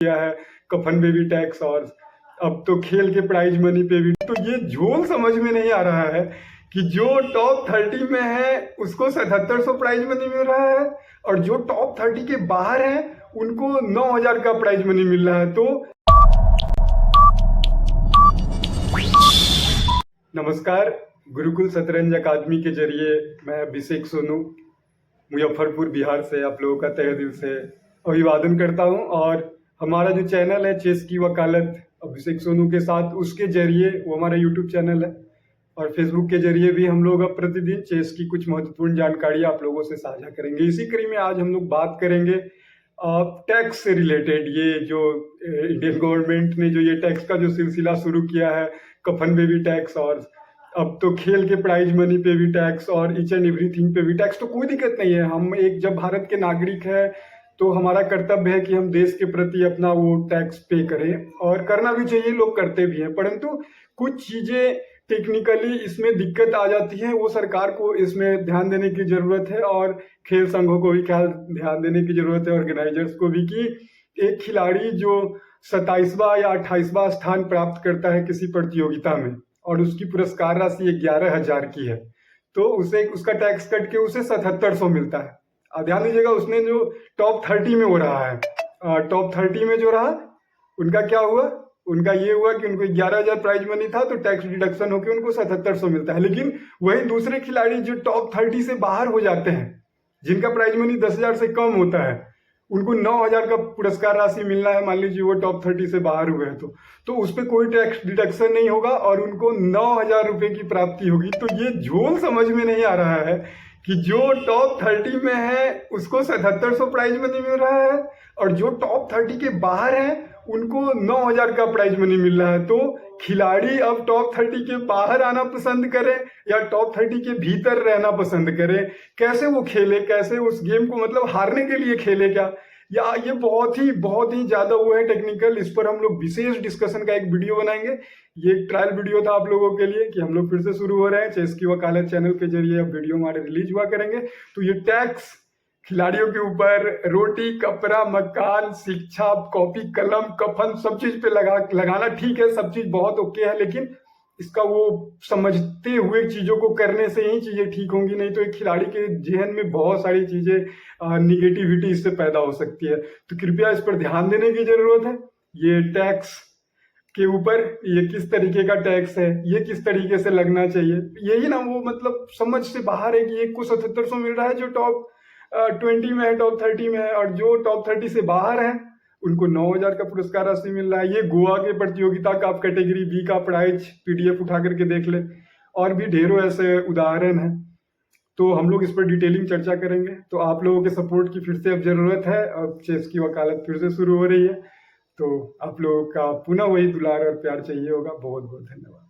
किया है कफन पे भी टैक्स, और अब तो खेल के प्राइज मनी पे भी। तो ये झोल समझ में नहीं आ रहा है कि जो टॉप 30 में है उसको 7700 प्राइज मनी मिल रहा है, और जो टॉप 30 के बाहर है उनको 9000 का प्राइज मनी मिल रहा है। तो नमस्कार, गुरुकुल शतरंज अकादमी के जरिए मैं अभिषेक सोनू मुजफ्फरपुर बिहार से आप लोगों का तहे दिल से अभिवादन करता हूं। और हमारा जो चैनल है चेस की वकालत अभिषेक सोनू के साथ, उसके जरिए वो हमारा यूट्यूब चैनल है, और फेसबुक के जरिए भी हम लोग अब प्रतिदिन चेस की कुछ महत्वपूर्ण जानकारी आप लोगों से साझा करेंगे। इसी कड़ी में आज हम लोग बात करेंगे टैक्स से रिलेटेड। ये जो इंडियन गवर्नमेंट ने जो ये टैक्स का जो सिलसिला शुरू किया है, कफन पे भी टैक्स, और अब तो खेल के प्राइज मनी पे भी टैक्स, और ईच एंड एवरीथिंग पे भी टैक्स। तो कोई दिक्कत नहीं है, हम एक जब भारत के नागरिक है तो हमारा कर्तव्य है कि हम देश के प्रति अपना वो टैक्स पे करें, और करना भी चाहिए, लोग करते भी हैं। परंतु कुछ चीजें टेक्निकली इसमें दिक्कत आ जाती है, वो सरकार को इसमें ध्यान देने की जरूरत है, और खेल संघों को भी ख्याल ध्यान देने की जरूरत है, ऑर्गेनाइजर्स को भी, कि एक खिलाड़ी जो 27वां या 28वां स्थान प्राप्त करता है किसी प्रतियोगिता में और उसकी पुरस्कार राशि 11,000 की है, तो उसे उसका टैक्स कट के उसे 7700 मिलता है। ध्यान दीजिएगा, उसने जो टॉप 30 में हो रहा है, टॉप 30 में जो रहा उनका क्या हुआ, उनका ये हुआ कि उनको 11,000 प्राइज मनी था, तो टैक्स डिडक्शन होकर उनको 7700 मिलता है। लेकिन वही दूसरे खिलाड़ी जो टॉप 30 से बाहर हो जाते हैं, जिनका प्राइज मनी 10,000 से कम होता है, उनको 9,000 का पुरस्कार राशि मिलना है। मान लीजिए वो टॉप 30 से बाहर हुए हैं, तो उस पर कोई टैक्स डिडक्शन नहीं होगा और उनको 9,000 रुपए की प्राप्ति होगी। तो ये झोल समझ में नहीं आ रहा है कि जो टॉप 30 में है उसको 7700 प्राइज मनी मिल रहा है, और जो टॉप 30 के बाहर है उनको 9,000 का प्राइज मनी मिल रहा है। तो खिलाड़ी अब टॉप 30 के बाहर आना पसंद करे या टॉप 30 के भीतर रहना पसंद करे, कैसे वो खेले, कैसे उस गेम को मतलब हारने के लिए खेले क्या, या ये बहुत ही ज्यादा वो है टेक्निकल। इस पर हम लोग विशेष डिस्कशन का एक वीडियो बनाएंगे। ये एक ट्रायल वीडियो था आप लोगों के लिए कि हम लोग फिर से शुरू हो रहे हैं चेस की वकालत चैनल के जरिए, अब वीडियो हमारे रिलीज हुआ करेंगे। तो ये टैक्स खिलाड़ियों के ऊपर रोटी कपड़ा मकान शिक्षा कॉपी कलम कफन सब चीज पे लगाना ठीक है, सब चीज बहुत ओके है, लेकिन इसका वो समझते हुए चीजों को करने से ही चीजें ठीक होंगी। नहीं तो एक खिलाड़ी के जहन में बहुत सारी चीजें निगेटिविटी इससे पैदा हो सकती है। तो कृपया इस पर ध्यान देने की जरूरत है। ये टैक्स के ऊपर ये किस तरीके का टैक्स है, ये किस तरीके से लगना चाहिए, यही ना वो मतलब समझ से बाहर है कि एक को 7700 मिल रहा है जो टॉप 20 में है, टॉप 30 में है, और जो टॉप 30 से बाहर है उनको 9,000 का पुरस्कार राशि मिल रहा है। ये गोवा के प्रतियोगिता का आप कैटेगरी बी का प्राइज PDF उठा करके देख ले, और भी ढेरों ऐसे उदाहरण हैं। तो हम लोग इस पर डिटेलिंग चर्चा करेंगे। तो आप लोगों के सपोर्ट की फिर से अब जरूरत है, अब चेस की वकालत फिर से शुरू हो रही है, तो आप लोगों का पुनः वही दुलार और प्यार चाहिए होगा। बहुत बहुत धन्यवाद।